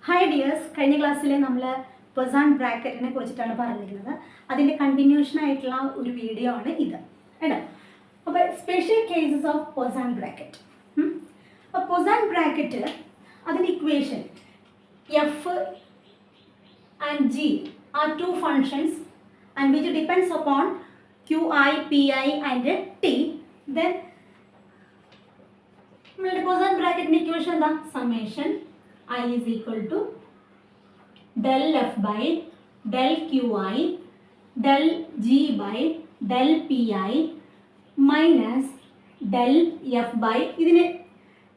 Hi dears, കഴിഞ്ഞ ക്ലാസ്സിൽ നമ്മൾ പൊസാൻഡ് ബ്രാക്കറ്റിനെ കുറിച്ചിട്ടാണ് പറഞ്ഞിരുന്നത്. അതിൻ്റെ കണ്ടിന്യൂഷൻ ആയിട്ടുള്ള ഒരു വീഡിയോ ആണ് ഇത് കേട്ടോ. അപ്പോൾ special cases of Poisson bracket. അപ്പോൾ പൊസാൻഡ് ബ്രാക്കറ്റ് അതിൻ്റെ equation F and G are two functions and which depends upon QI, PI and T. Then നമ്മളുടെ പൊസാൻഡ് ബ്രാക്കറ്റിൻ്റെ ഇക്വേഷൻ എന്താ? Summation I is equal to del F by del QI del G by del PI minus del F by ഇതിനെ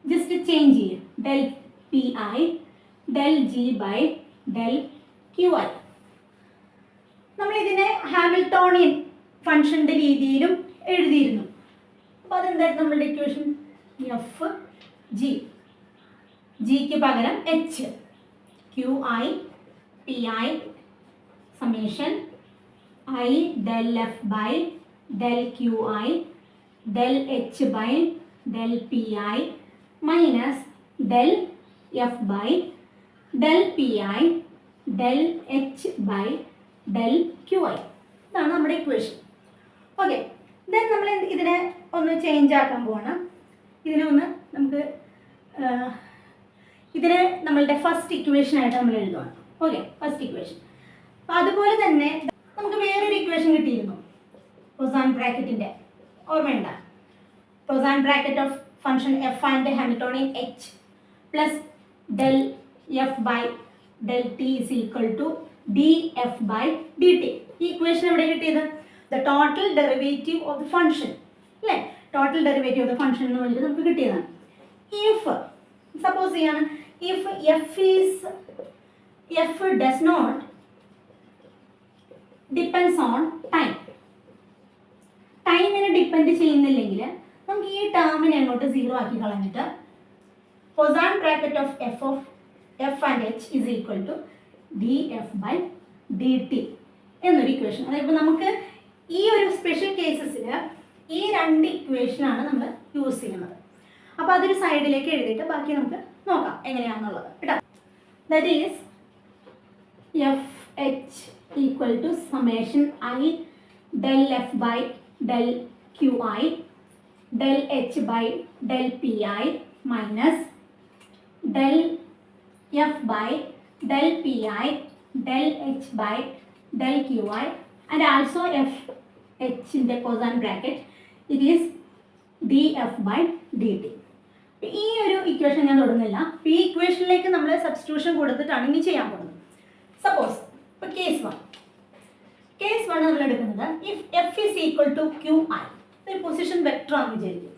just change ചെയ്യും del PI del G by del QI. നമ്മളിതിനെ Hamiltonian ഫംഗ്ഷൻ്റെ രീതിയിലും എഴുതിയിരുന്നു. അപ്പോൾ അതെന്തായിരുന്നു നമ്മളുടെ ഇക്വേഷൻ? എഫ് ജി, ജിക്ക് പകരം H, QI PI summation I del F by del QI del H by del PI minus del F by del PI del H by del QI. ഇതാണ് നമ്മുടെ equation. Okay, then നമ്മൾ ഇതിനെ ഒന്ന് change ആക്കാൻ പോകണം. ഇതിനെ ഒന്ന് നമുക്ക് ഇതിനെ നമ്മളുടെ ഫസ്റ്റ് ഇക്വേഷൻ ആയിട്ട് നമ്മൾ എഴുതുകയാണ്. Okay, first equation. അപ്പോൾ അതുപോലെ തന്നെ നമുക്ക് വേറൊരു ഇക്വേഷൻ കിട്ടിയിരുന്നു പൊസാൻഡ് ബ്രാക്കറ്റിൻ്റെ, ഓർമ്മയുണ്ട? Poisson bracket of function F and Hamiltonian H plus del F by del T is equal to D F by D T. ഈ ഇക്വേഷൻ എവിടെ കിട്ടിയത്? The total derivative of the function, അല്ലേ? Total derivative of the function എന്ന് പറഞ്ഞിട്ട് നമുക്ക് കിട്ടിയതാണ്. If suppose ചെയ്യാണ്, if f does not depends on time, ടൈമിനെ depend ചെയ്യുന്നില്ലെങ്കിൽ നമുക്ക് ഈ ടേമിനെ അങ്ങോട്ട് സീറോ ആക്കി കളഞ്ഞിട്ട് Poisson bracket of F and H is equal to D F by D T എന്നൊരു ഇക്വേഷൻ. അതായത് നമുക്ക് ഈ ഒരു സ്പെഷ്യൽ കേസസിൽ ഈ രണ്ട് ഇക്വേഷനാണ് നമ്മൾ യൂസ് ചെയ്യുന്നത്. അപ്പോൾ അതൊരു സൈഡിലേക്ക് എഴുതിയിട്ട് ബാക്കി നമുക്ക് നോക്കാം എങ്ങനെയാണെന്നുള്ളത് കേട്ടോ. That is F H equal to summation I del F by del QI del H by del PI minus del F by del PI del H by del QI and also F H in the Poisson bracket, it is dF by dt. ഈ ഒരു equation ഞാൻ തൊടുന്നില്ല. ഈ ഇക്വേഷനിലേക്ക് നമ്മൾ substitution കൊടുത്തിട്ടാണ് ഇനി ചെയ്യാൻ പോകുന്നത്. Suppose ഇപ്പോൾ കേസ് വൺ നമ്മൾ എടുക്കുന്നത് if F is equal to QI, ഒരു പൊസിഷൻ വെക്ടർ ആണെന്ന് വിചാരിക്കും.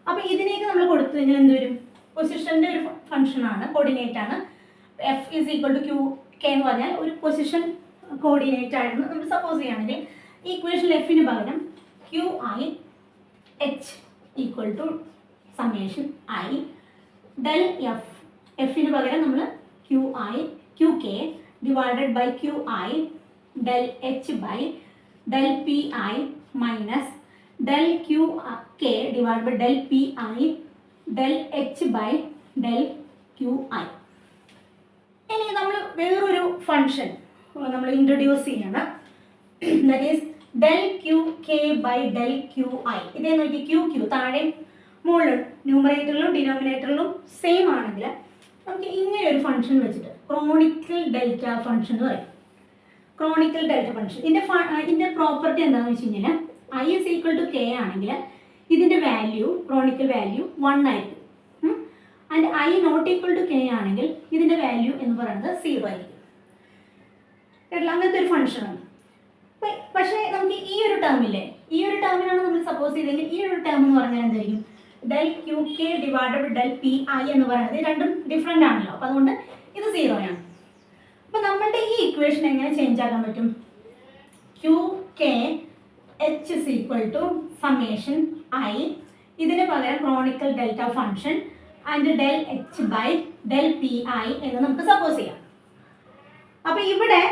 അപ്പോൾ ഇതിലേക്ക് നമ്മൾ കൊടുത്തു കഴിഞ്ഞാൽ എന്ത് വരും? പൊസിഷൻ്റെ ഒരു ഫംഗ്ഷനാണ്, കോർഡിനേറ്റ് ആണ്. F is equal to QK എന്ന് പറഞ്ഞാൽ ഒരു പൊസിഷൻ കോർഡിനേറ്റ് ആണെന്ന് നമ്മൾ സപ്പോസ് ചെയ്യുകയാണെങ്കിൽ ഈ ഇക്വേഷനിൽ എഫിന് പകരം QI H equal to summation I del F, എഫിന് പകരം നമ്മൾ QK divided by QI del H by del PI minus del QK divide by del PI del H by del QI. ഇനി നമ്മൾ വേറൊരു ഫംഗ്ഷൻ നമ്മൾ ഇൻട്രൊഡ്യൂസ് ചെയ്യണം. That is del QK by del QI. ഇതേ നോക്കി QQ താഴെ മുകളിൽ ന്യൂമറേറ്ററിലും ഡിനോമിനേറ്ററിലും same ആണെങ്കിൽ നമുക്ക് ഇങ്ങനെ ഒരു ഫംഗ്ഷൻ വെച്ചിട്ട് ക്രോണിക്കൽ ഡെൽറ്റ ഫംഗ്ഷൻ എന്ന് പറയും. ക്രോണിക്കൽ ഡെൽറ്റ ഫംഗ്ഷൻ ഇതിൻ്റെ പ്രോപ്പർട്ടി എന്താണെന്ന് വെച്ച് കഴിഞ്ഞാൽ I is equal to K ആണെങ്കിൽ ഇതിൻ്റെ വാല്യൂ, ക്രോണിക്കൽ വാല്യൂ 1 ആയിരിക്കും. And I not equal to K ആണെങ്കിൽ ഇതിൻ്റെ വാല്യൂ എന്ന് പറയുന്നത് 0 ആയിരിക്കും. കേട്ടില്ല? അങ്ങനത്തെ ഒരു ഫംഗ്ഷനാണ്. പക്ഷേ നമുക്ക് ഈ ഒരു ടേമിനാണ് നമ്മൾ സപ്പോസ് ചെയ്തെങ്കിൽ ഈ ഒരു ടേം എന്ന് പറഞ്ഞാൽ എന്തായിരിക്കും? del QK divide by del PI എന്ന് പറയുന്നത് രണ്ടും ഡിഫറെൻ്റ് ആണല്ലോ. അപ്പോൾ അതുകൊണ്ട് ഇത് 0 ആണ്. അപ്പോൾ നമ്മളുടെ ഈ ഇക്വേഷൻ എങ്ങനെ ചേഞ്ച് ആക്കാൻ പറ്റും? QK H is equal to summation I, ഇതിന് പകരം chronicle delta function and del H by del PI എന്ന് നമുക്ക് സപ്പോസ് ചെയ്യാം. അപ്പോൾ ഇവിടെ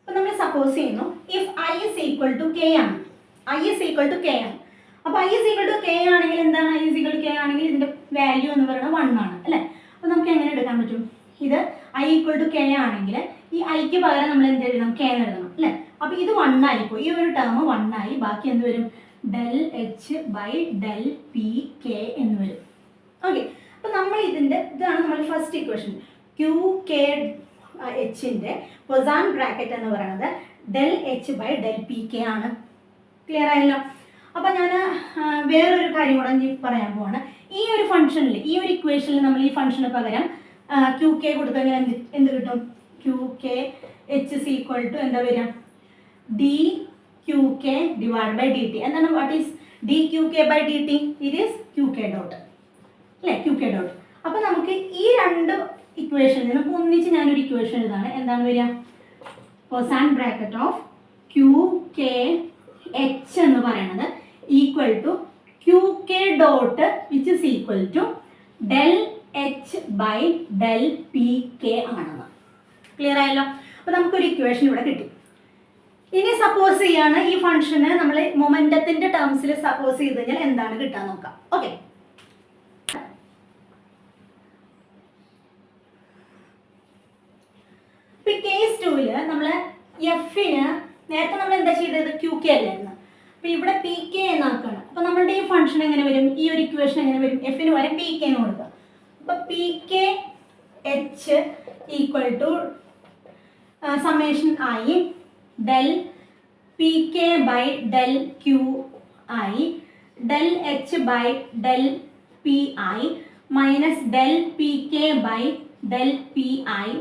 നമ്മൾ സപ്പോസ് ചെയ്യുന്നു if I is equal to K ആണ്. അപ്പോൾ I is equal to K ആണെങ്കിൽ എന്താണ്? I is equal to K ആണെങ്കിൽ ഇതിൻ്റെ വാല്യൂ എന്ന് പറയുന്നത് 1 ആണ്, അല്ലേ? അപ്പോൾ നമുക്ക് എങ്ങനെ എടുക്കാൻ പറ്റും? ഇത് k ആണെങ്കിൽ ഈ ഐക്ക് പകരം നമ്മൾ എന്ത് എഴുതണം, k എന്ന് എഴുതണം അല്ലേ. അപ്പോൾ ഇത് 1 ആയിപ്പോയി, ഈ ഒരു ടേം 1 ആയി, ബാക്കി എന്ത് വരും, del H by del P K എന്ന് വരും. ഓക്കെ, അപ്പോൾ നമ്മൾ ഇതാണ് നമ്മുടെ ഫസ്റ്റ് ഇക്വേഷൻ. ക്യൂ കെ എച്ചിൻ്റെ പൊസാൻ ബ്രാക്കറ്റ് എന്ന് പറയുന്നത് del H by del P K ആണ്. ക്ലിയർ ആയല്ലോ. അപ്പോൾ ഞാൻ വേറൊരു കാര്യം കൂടെ പറയാൻ പോവാണ്. ഈ ഒരു ഫംഗ്ഷനിൽ, ഈ ഒരു ഇക്വേഷനിൽ നമ്മൾ ഈ ഫംഗ്ഷന് പകരം ക്യൂ കെ കൊടുത്തു കഴിഞ്ഞാൽ എന്ത് കിട്ടും, Q K H is equal to എന്താ വരിക, D Q K divide by D T. എന്താണ്, what is D Q K by D T? It is Q K dot അല്ലേ, ക്യൂ കെ ഡോട്ട്. അപ്പോൾ നമുക്ക് ഈ രണ്ട് ഇക്വേഷനിൽ നമുക്ക് ഒന്നിച്ച് ഞാനൊരു ഇക്വേഷൻ എഴുതാണ്. എന്താണ് വരിക, Poisson bracket of Q K H എന്ന് പറയുന്നത് equal to Q K dot which is equal to del H by del P K ആണെന്ന്. ക്ലിയർ ആയല്ലോ. അപ്പോൾ നമുക്കൊരു ഇക്വേഷൻ ഇവിടെ കിട്ടി. ഇനി സപ്പോസ് ചെയ്യാണ് ഈ ഫംഗ്ഷന് നമ്മൾ മൊമെന്റത്തിന്റെ ടേംസിൽ സപ്പോസ് ചെയ്ത് കഴിഞ്ഞാൽ എന്താണ് കിട്ടാൻ നോക്കാം. ഓക്കെ, കേസ് 2 നമ്മൾ എഫിന് നേരത്തെ നമ്മൾ എന്താ ചെയ്തത്, ക്യൂ കെ അല്ലായിരുന്നു. അപ്പോൾ ഇവിടെ പി കെ എന്നാക്കാണ്. അപ്പോൾ നമ്മളുടെ ഈ ഫംഗ്ഷൻ എങ്ങനെ വരും, ഈ ഒരു ഇക്വേഷൻ എങ്ങനെ വരും, എഫിന് വരെ പി കെ എന്ന് കൊടുക്കുക. അപ്പോൾ P K H equal to summation ആയി del P K by del Q ആയി del H by del P ആയി minus del P K by del P ആയി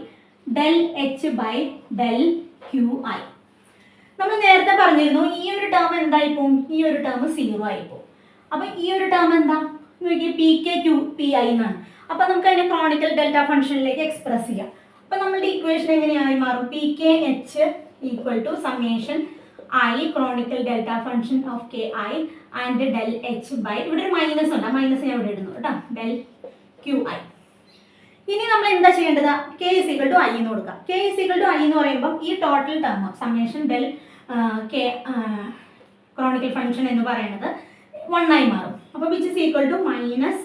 del H by del Q ആയി. നമ്മൾ നേരത്തെ പറഞ്ഞിരുന്നു ഈ ഒരു ടേം എന്തായിപ്പോവും, ഈ ഒരു ടേം 0 ആയിപ്പോവും. അപ്പോൾ ഈ ഒരു ടേം എന്താ നോക്കിയാൽ P K Q P I എന്നാണ്. അപ്പോൾ നമുക്ക് അതിനെ ക്രോണിക്കൽ ഡെൽറ്റ ഫംഗ്ഷനിലേക്ക് എക്സ്പ്രസ് ചെയ്യാം. അപ്പോൾ നമ്മളുടെ ഇക്വേഷൻ എങ്ങനെയായി മാറും, P K H equal to summation I Kronecker delta function of K I and del H by, ഇവിടെ ഒരു മൈനസ് ഉണ്ട്, ആ മൈനസ് ഞാൻ ഇവിടെ ഇടുന്നു കേട്ടോ, ഡെൽ ക്യൂ ഐ. ഇനി നമ്മൾ എന്താ ചെയ്യേണ്ടത്, K is equal to I എന്ന് കൊടുക്കാം. K is equal to I എന്ന് പറയുമ്പോൾ ഈ total term summation del K Kronecker function എന്ന് പറയുന്നത് 1 ആയി മാറും. അപ്പോൾ which is equal to minus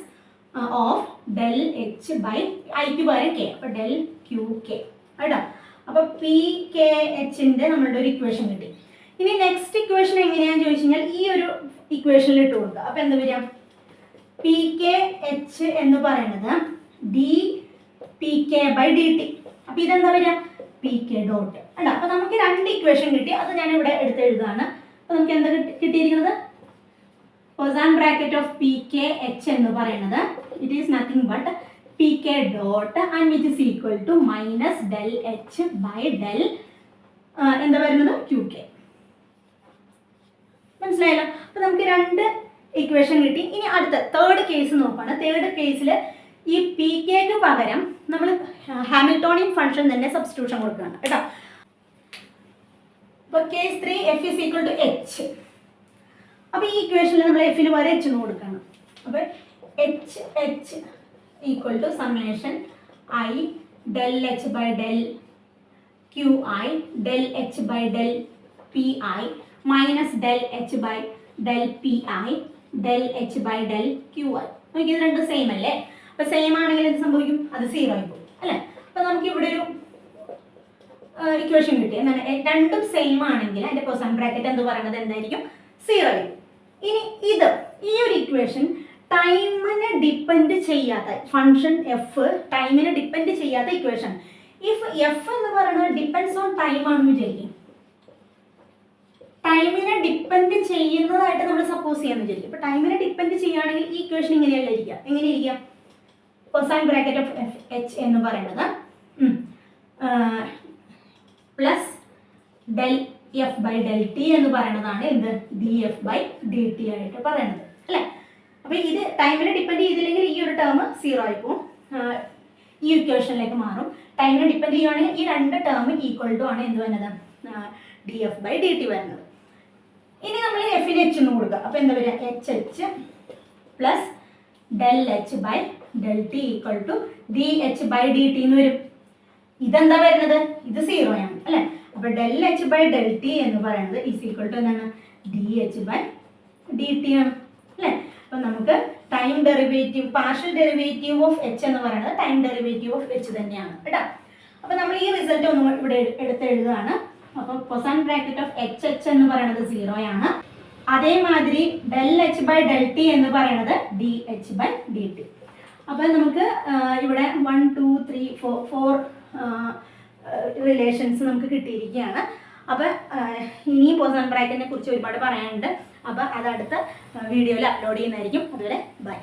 of del H by ഐക്ക് പകരം കെ, അപ്പോൾ ഡെൽ ക്യൂ കെ കേട്ടോ. അപ്പോൾ പി കെ എച്ചിൻ്റെ നമ്മളുടെ ഒരു ഇക്വേഷൻ കിട്ടി. ഇനി നെക്സ്റ്റ് ഇക്വേഷൻ എങ്ങനെയാണെന്ന് ചോദിച്ചു കഴിഞ്ഞാൽ ഈ ഒരു ഇക്വേഷനിൽ ഇട്ട് കൊടുക്കുക. അപ്പോൾ എന്താ വരിക, പി കെ എച്ച് എന്ന് പറയുന്നത് D P K by D T. അപ്പോൾ ഇതെന്താ വരിക, പി കെ ഡോട്ട് കേട്ടോ. അപ്പോൾ നമുക്ക് രണ്ട് ഇക്വേഷൻ കിട്ടി, അത് ഞാൻ ഇവിടെ എടുത്ത് എഴുതാണ്. അപ്പോൾ നമുക്ക് എന്താ കിട്ടിയിരിക്കുന്നത്, Poisson bracket of P K H എന്ന് പറയുന്നത് it is nothing but P K dot and which is equal to minus del H by del എന്താ വരുന്നത്, ക്യൂ കെ. മനസ്സിലായല്ലോ. അപ്പോൾ നമുക്ക് രണ്ട് ഇക്വേഷൻ കിട്ടി. ഇനി അടുത്ത തേർഡ് കേസ് നോക്കുകയാണ്. തേർഡ് കേസിൽ ഈ പി കെക്ക് പകരം നമ്മൾ ഹാമിൽട്ടോണിയൻ ഫംഗ്ഷൻ തന്നെ സബ്സ്റ്റിറ്റ്യൂഷൻ കൊടുക്കുകയാണ് കേട്ടോ. അപ്പോൾ case 3 F is equal to H. അപ്പോൾ ഈ ഇക്വേഷനിൽ നമ്മൾ എഫിന് വരെ എച്ച് എന്ന് കൊടുക്കണം. അപ്പോൾ H H equal to summation I del H by del Q I del H by del P I minus del H by del P I del H by del Q I. നമുക്ക് ഇത് രണ്ടും same അല്ലേ. അപ്പോൾ same ആണെങ്കിൽ എന്ത് സംഭവിക്കും, അത് 0 ആയി പോകും അല്ലേ. അപ്പോൾ നമുക്ക് ഇവിടെ ഒരു ഇക്വേഷൻ കിട്ടി. എന്താണ്, രണ്ടും സെയിം ആണെങ്കിൽ അതിൻ്റെ കൊസൈൻ ബ്രാക്കറ്റ് എന്ന് പറയുന്നത് എന്തായിരിക്കും, 0 ആയിരിക്കും. ഇനി ഈ ഒരു ഇക്വേഷൻ ടൈമിനെ ഡിപ്പെൻഡ് ചെയ്യാത്ത ഫംഗ്ഷൻ എഫ് ടൈമിനെ ഡിപ്പെൻഡ് ചെയ്യാത്ത ഇക്വേഷൻ. ഇഫ് എഫ് എന്ന് പറയുന്നത് ഡിപ്പെൻഡ്സ് ഓൺ ടൈം ആണെന്ന് വിചാരിക്കും, ടൈമിനെ ഡിപ്പെൻഡ് ചെയ്യുന്നതായിട്ട് നമ്മൾ സപ്പോസ് ചെയ്യാന്ന് വിചാരിക്കും. ഇപ്പോൾ ടൈമിനെ ഡിപ്പെൻഡ് ചെയ്യുകയാണെങ്കിൽ ഈ ഇക്വേഷൻ ഇങ്ങനെയല്ല ഇരിക്കുക. എങ്ങനെ ഇരിക്കുക, cosine bracket of F H എന്ന് പറയുന്നത് plus del F by del T എന്ന് പറയുന്നതാണ് എന്ത്, D F by D T ആയിട്ട് പറയുന്നത് അല്ലേ. അപ്പോൾ ഇത് ടൈമിനെ ഡിപ്പെൻഡ് ചെയ്തില്ലെങ്കിൽ ഈ ഒരു ടേം 0 ആയിപ്പോവും, ഈ ഇക്വേഷനിലേക്ക് മാറും. ടൈമിനെ ഡിപ്പെൻഡ് ചെയ്യുകയാണെങ്കിൽ ഈ രണ്ട് ടേം ഈക്വൽ ടു ആണ് എന്ത് വരുന്നത്, D F by D T വരുന്നത്. ഇനി നമ്മൾ എഫിന് എച്ച് എന്ന് കൊടുക്കുക. അപ്പോൾ എന്താ വരിക, H H plus del H by del T equal to D H by D T എന്ന് വരും. ഇതെന്താ വരുന്നത്, ഇത് 0 ആണ് അല്ലേ. അപ്പോൾ del H by del T എന്ന് പറയുന്നത് ഈസ് ഈക്വൽ ടു എന്താണ്, D H by D T ആണ് അല്ലേ. അപ്പോൾ നമുക്ക് time derivative partial derivative of H എന്ന് പറയുന്നത് ടൈം ഡെറിവേറ്റീവ് ഓഫ് എച്ച് തന്നെയാണ് കേട്ടോ. അപ്പോൾ നമ്മൾ ഈ റിസൾട്ട് ഒന്നും ഇവിടെ എടുത്ത് എഴുതുകയാണ്. അപ്പോൾ cosine bracket of H H എന്ന് പറയുന്നത് 0 ആണ്. അതേമാതിരി del H by del T എന്ന് പറയുന്നത് D H by D T. അപ്പോൾ നമുക്ക് ഇവിടെ 1 2 3 4 റിലേഷൻസ് നമുക്ക് കിട്ടിയിരിക്കുകയാണ്. അപ്പോൾ ഇനി കൊസൈൻ ബ്രാക്കറ്റിനെ കുറിച്ച് ഒരുപാട് പറയാനുണ്ട്. അപ്പോൾ അത് അടുത്ത വീഡിയോയിൽ അപ്ലോഡ് ചെയ്യുന്നതായിരിക്കും. അതുവരെ ബൈ.